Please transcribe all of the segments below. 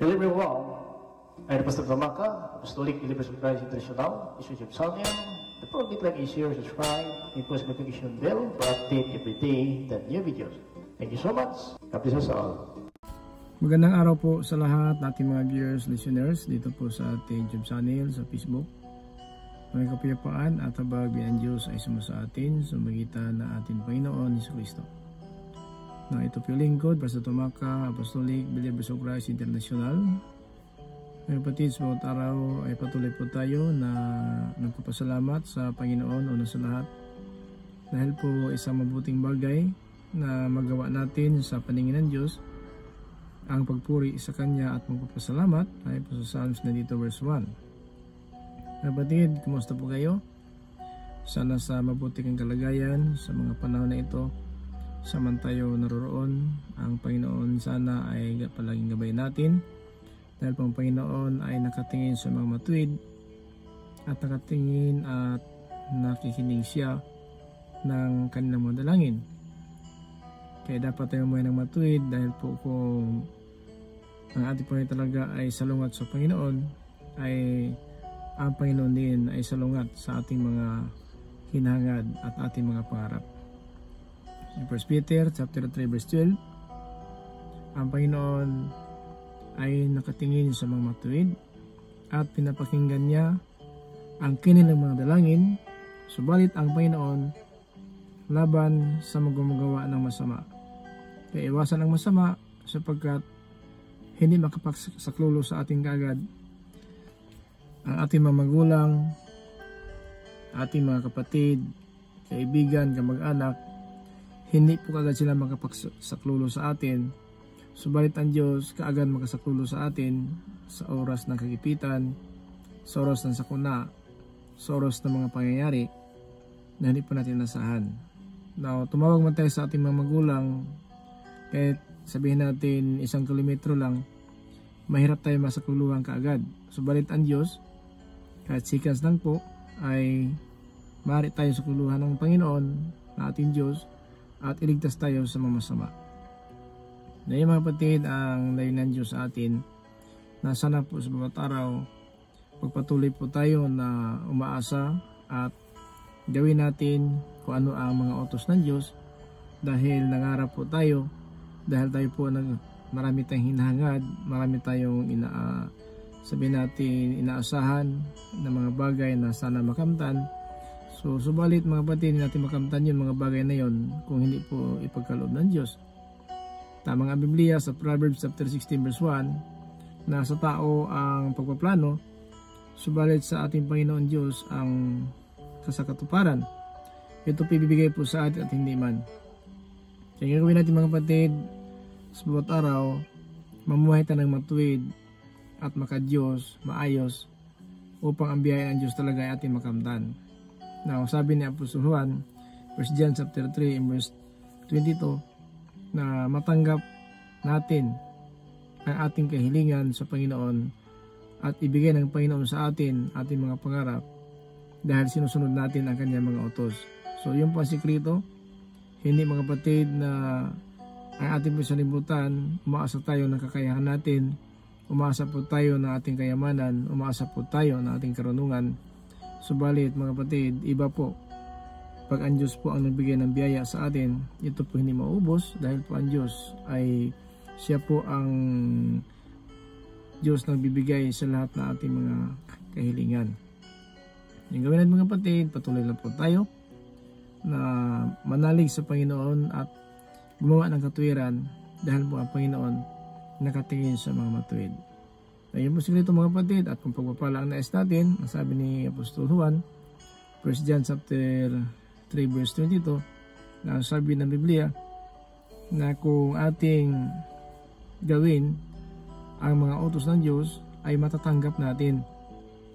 Hello everyone, I'm Pastor Tamaka, Apostolic Believers of Christ International, Bishop Salian. The program like is share, subscribe, and post notification bell for update every day the new videos. Thank you so much. God bless us all. Magandang araw po sa lahat nating mga viewers, listeners dito po sa ating YouTube channel sa Facebook. May kapayapaan at habag biyan Diyos ay sumasa atin sa magitan na ating Panginoon Hesus Kristo. Na ito po yung lingkod, Pastor Tamaka, Apostolic Believers of Christ International. Mga kapatid, sa bawat araw ay patuloy po tayo na nagpapasalamat sa Panginoon una sa lahat. Dahil po isang mabuting bagay na magawa natin sa paningin ng Diyos, ang pagpuri sa Kanya at magpapasalamat ay po sa Psalms 92 verse 1. Mga kapatid, kumusta po kayo? Sana sa mabuti kang kalagayan sa mga panahon na ito. Samantayo naroroon, ang Panginoon sana ay palaging gabay natin dahil ang Panginoon ay nakatingin sa mga matuwid at nakatingin at nakikinig siya ng kanilang mga dalangin. Kaya dapat tayo umuwi ng matuwid dahil po kung ang ating Panginoon talaga ay salungat sa Panginoon, ay ang Panginoon din ay salungat sa ating mga hinahangad at ating mga pangarap. In 1 Peter chapter 3 verse 12, ang Panginoon ay nakatingin sa mga matuwid at pinapakinggan niya ang kanilang mga dalangin, subalit ang Panginoon laban sa magumagawa ng masama. Kaya iwasan ang masama sapagkat hindi makapagsaklolo sa ating kaagad ang ating mga magulang, ating mga kapatid, kaibigan, kamag-anak. Hindi po kaagad sila makapagsaklolo sa atin, subalit ang Diyos kaagad makasaklolo sa atin sa oras ng kagipitan, sa oras ng sakuna, sa oras ng mga pangyayari na hindi po natin nasahan. Now, tumawag man tayo sa ating mga magulang, kahit sabihin natin 1 kilometro lang, mahirap tayo masakluluhan kaagad. Subalit ang Diyos, kahit seconds lang po, ay maaari tayo sakluluhan ng Panginoon na ating Diyos at iligtas tayo sa mga masama. Ngayon mga kapatid, ang layunin ng Diyos sa atin na sana po sa bawat araw magpatuloy po tayo na umaasa at gawin natin kung ano ang mga utos ng Diyos dahil nangarap po tayo, dahil tayo po marami tayong hinahangad, marami tayong sabihin natin inaasahan na mga bagay na sana makamtan. So, subalit mga kapatid, hindi natin makamtan yun, mga bagay na yun, kung hindi po ipagkaloob ng Diyos. Tamang ang Biblia sa Proverbs chapter 16 verse 1, na sa tao ang pagpaplano, subalit sa ating Panginoon Diyos ang kasakatuparan. Ito pibibigay po sa atin at hindi man. Kaya gagawin natin mga kapatid, sa bawat araw, mamuhay tayo ng matuwid at maka-Diyos, maayos, upang ang biyaya ng Diyos talaga ay ating makamtan. Now, sabi ni Apostol Juan, 1 John chapter 3 verse 22, na matanggap natin ang ating kahilingan sa Panginoon at ibigay ng Panginoon sa atin ating mga pangarap dahil sinusunod natin ang kanyang mga utos. So, yun po ang sikreto. Hindi mga kapatid na ang ating pasalimutan, umaasa tayo ng kakayahan natin, umaasa po tayo ng ating kayamanan, umaasa po tayo ng ating karunungan. Subalit mga kapatid, iba po. Pag ang Diyos po ang nagbigay ng biyaya sa atin, ito po hindi maubos dahil po ang Diyos ay siya po ang Diyos na bibigay sa lahat ng ating mga kahilingan. Yung gawin natin mga kapatid, patuloy lang po tayo na manalig sa Panginoon at gumawa ng katuwiran dahil po ang Panginoon nakatingin sa mga matuwid. Ayun po sikreto mga kapatid, at kung pagpapala ang nais natin, ang sabi ni Apostol Juan, 1 John chapter 3 verse 22, na sabi ng Biblia, na kung ating gawin ang mga utos ng Diyos, ay matatanggap natin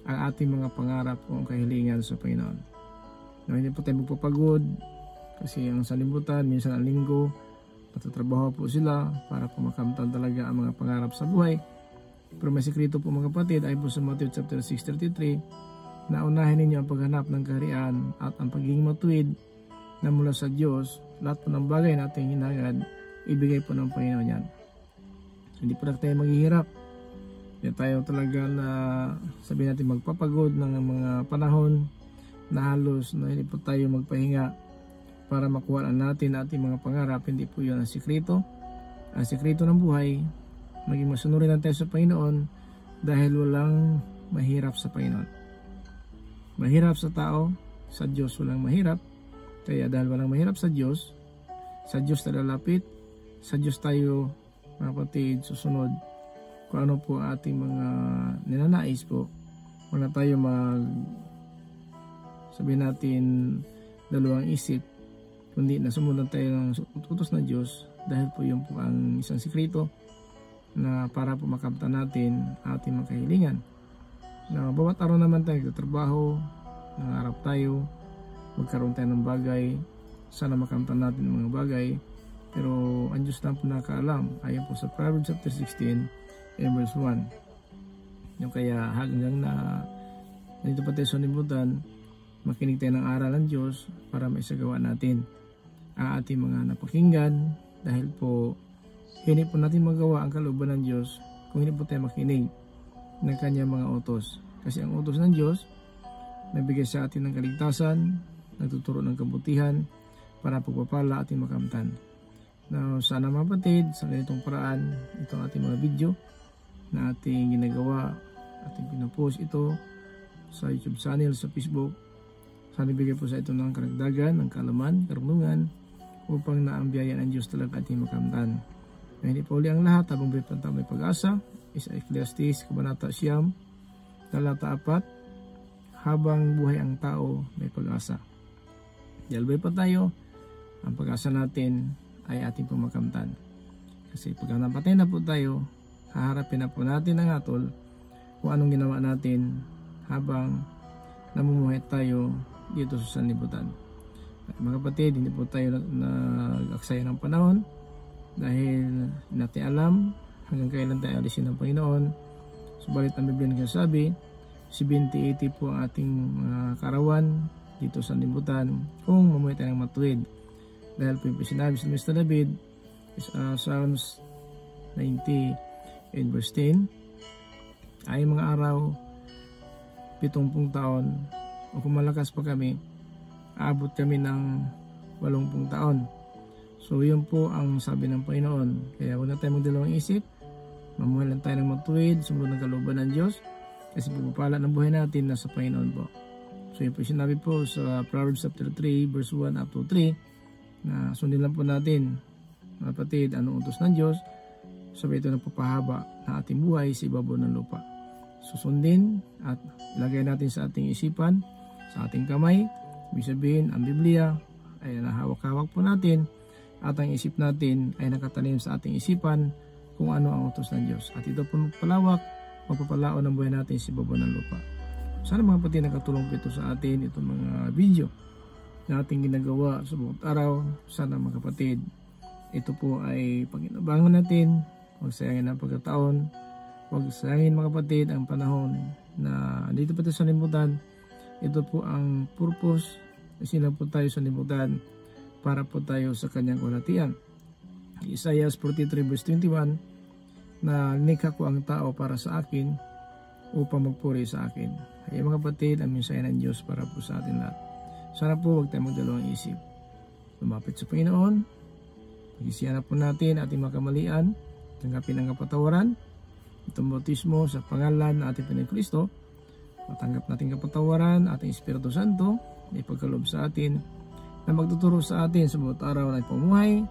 ang ating mga pangarap o kahilingan sa Panginoon. Na hindi po tayo magpapagod, kasi ang salimutan, minsan ang linggo, patatrabaho po sila para po makamtan talaga ang mga pangarap sa buhay. Pero may sikreto po mga kapatid, ay po sa Matthew chapter 6:33, na unahin ninyo ang paghanap ng kaharian at ang pagiging matuwid na mula sa Diyos. Lahat po ng bagay na ating hinahangad, ibigay po ng Panginoon yan. So, hindi po na tayo maghihirap Hindi tayo talaga na sabihin natin magpapagod ng mga panahon na halos na hindi po tayo magpahinga para makuha natin ating mga pangarap. Hindi po yun ang sikreto. Ang sikreto ng buhay, maging masunurin lang tayo sa Panginoon dahil walang mahirap sa Panginoon. Mahirap sa tao, sa Diyos walang mahirap. Kaya dahil walang mahirap sa Diyos tayo lalapit, sa Diyos tayo mga kapatid susunod kung ano po ating mga ninanais po. Huwag na tayo sabihin natin dalawang isip, kundi nasumunod tayo ng utos na Diyos dahil po yun po ang isang sikreto na para po makamtan natin ating mga kahilingan. Na bawat araw naman tayo nagtatrabaho, nangarap tayo, magkaroon tayo ng bagay, sana makamtan natin ng mga bagay, pero ang Diyos lang po nakaalam. Ayon po sa Proverbs chapter 16 and verse 1. Yung kaya hanggang na nandito pa tayo sa libutan, makinig tayo ng aral ng Diyos para maisagawa natin ang ating mga napakinggan, dahil po hindi po natin magawa ang kalooban ng Diyos kung hindi po tayo makinig ng kanyang mga utos. Kasi ang utos ng Diyos nagbigay sa atin ng kaligtasan, nagtuturo ng kabutihan para pagpapala ating makamtan. Now, sana mga kapatid, sa ganitong paraan, itong ating mga video na ating ginagawa, ating pinopost ito sa YouTube channel, sa Facebook. Sana ibigay po sa ito ng karagdagan, ng kaalaman, karunungan, upang naambiyayan ang Diyos talaga ating makamtan. Na hindi po uli ang lahat, habang may pag-asa, is Ecclesiastes, Kabanata 9, talata 4, habang buhay ang tao, may pag-asa. Dalbay pa tayo, ang pag-asa natin ay ating pumakamtan. Kasi pag napatay na po tayo, haharapin na po natin ang hatol kung anong ginawa natin habang namumuhay tayo dito sa sanlibutan. At mga kapatid, hindi po tayo nag-aksaya ng panahon dahil natin alam hanggang kailan tayo alisin ng Panginoon. Subalit ang Biblia nagsasabi, 70-80 po ang ating mga karawan dito sa sanlibutan kung mamuhay tayo ng matuwid. Dahil po yung sinabi sa Mr. David is Psalms 90 and verse 10, ay mga araw 70 taon, o kung malakas pa kami, aabot kami ng 80 taon. So yun po ang sabi ng Panginoon. Kaya huwag na tayo magdalawang isip, mamuhay lang tayo ng matuwid, sumunod ng kalooban ng Diyos, kasi pagpapala ng buhay natin nasa Panginoon po. So yun po sinabi po sa Proverbs chapter 3 verse 1 up to 3, na sundin lang po natin mga kapatid anong utos ng Diyos, sabi ito nagpapahaba na ating buhay sa ibabaw ng lupa. Susundin at ilagay natin sa ating isipan, sa ating kamay. Ibig sabihin ang Biblia ay nahawak-hawak po natin at ang isip natin ay nakatanim sa ating isipan kung ano ang utos ng Diyos. At ito po magpapalao ng buhay natin sa ibabaw ng lupa. Sana mga kapatid nakatulong po ito sa atin, itong mga video na ating ginagawa sa bawat araw. Sana mga kapatid, ito po ay pag-inabangan natin. Huwag sayangin ang pagkataon, huwag sayangin mga kapatid ang panahon na dito pa tayo sa limutan. Ito po ang purpose, sila po tayo sa limutan para po tayo sa kanyang kalahatian. Isaiah 43 verse 21, na likha ko ang tao para sa akin upang magpuri sa akin. Ay mga kapatid, ang mensahe ng Diyos para po sa atin lahat. Sana po huwag tayo magdalawang isip. Lumapit sa Panginoon, pag-isihan na po natin ating mga kamalian, tanggapin ang kapatawaran, itong bautismo sa pangalan ng ating Panginoon Kristo, matanggap natin kapatawaran, ating Espiritu Santo, ipagkaloob sa atin, na magtuturo sa atin sa bawat araw na pamumuhay.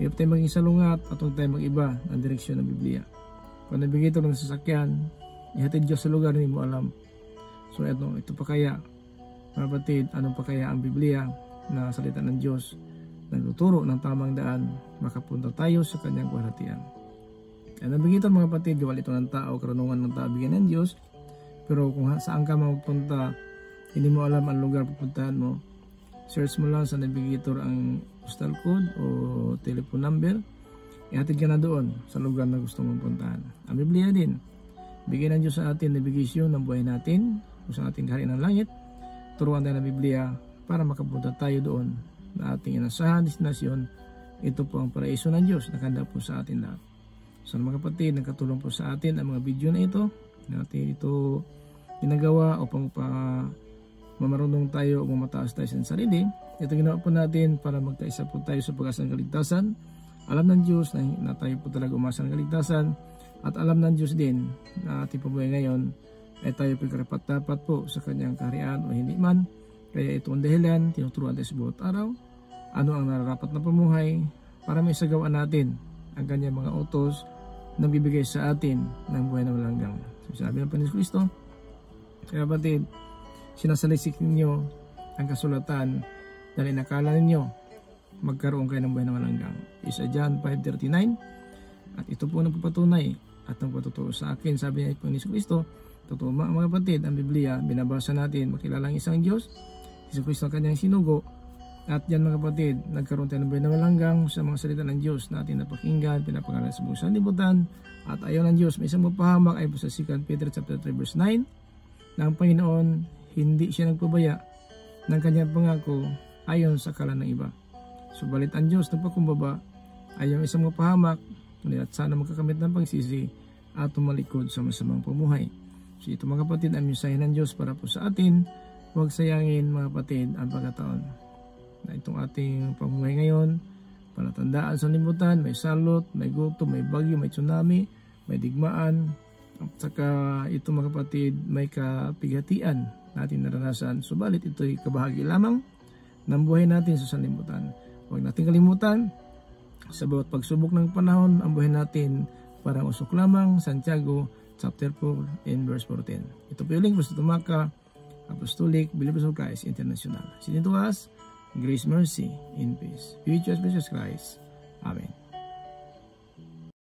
Hirap tayo maging salungat at huwag tayo mag-iba ng direksyon ng Biblia. Kung nabigay ito ng sasakyan, ihatid Diyos sa lugar na hindi mo alam. So ito pa kaya, mga kapatid, anong pa kaya ang Biblia na salita ng Diyos, nagtuturo ng tamang daan, makapunta tayo sa kanyang kalahatian. At nabigay ito mga kapatid, gawal ito ng tao, karunungan ng tao, bigyan ng Diyos. Pero kung saan ka magpunta, hindi mo alam ang lugar pupuntahan mo, search mo lang sa navigator ang postal code o telephone number, ihatid ka na doon sa lugar na gusto mong puntahan. Ang Biblia din, bigyan ng Diyos sa atin navigasyon ng buhay natin, kung sa ating kaharian ng langit, turuan tayo ng Biblia para makapunta tayo doon na ating inasahan destinasyon. Ito po ang paraiso ng Diyos na kanda po sa atin lahat. So mga kapatid, nagkatulong po sa atin ang mga video na ito. Natin ito ginagawa upang mamarunong tayo o mamataas tayo sa sarili. Ito ginawa po natin para magkaisa po tayo sa pag-asa ng kaligtasan. Alam ng Diyos na tayo po talaga umasa ng kaligtasan. At alam ng Diyos din na ating pabuhay ngayon ay tayo po karapat-dapat po sa kanyang kaharian o hindi man. Kaya ito ang dahilan, tinuturuan tayo sa bawat araw. Ano ang nararapat na pamuhay para may sagawaan natin ang kanyang mga utos na bibigay sa atin ng buhay na walang hanggan. Sabi ng Panginoon Kristo, kaya kapatid, sinasalisik ninyo ang kasulatan dahil inakala ninyo magkaroon kayo ng buhay na walang hanggan. Isa John 5:39. At ito po nagpapatunay at nagpatuturo sa akin. Sabi niya po ni Kristo, totoo mga kapatid, ang Biblia, binabasa natin, makilala ang isang Diyos, si Kristo ang kanyang sinugo. At yan mga kapatid, nagkaroon tayo ng buhay na walang hanggan sa mga salita ng Diyos na ating napakinggan, pinapangalan sa buong sanlibutan. At ayaw ng Diyos, may isang mapahamak ay po sa 2 Peter chapter 3 verse 9, na ang Panginoon hindi siya nagpabaya ng kanyang pangako ayon sa akala ng iba. Subalit ang Diyos nagpakumbaba ay ang isang mapahamak, at sana magkakamit ng pagsisi at tumalikod sa masamang pamuhay. So ito mga kapatid, ang mensahe ng Diyos para po sa atin. Huwag sayangin mga kapatid ang pagkataon na itong ating pamuhay ngayon, palatandaan sa limutan, may salot, may gutom, may bagyo, may tsunami, may digmaan, at saka ito mga kapatid, may kapighatian natin naranasan. Subalit ito'y kabahagi lamang ng buhay natin sa sanlibutan. Huwag natin kalimutan, sa bawat pagsubok ng panahon, ang buhay natin parang usok lamang. Santiago chapter 4 and verse 14. Ito po yung link, Pastor Tumaka, Apostolic Believers of Christ International. Sinito us, grace, mercy, in peace. Be with you as Jesus Christ. Amen.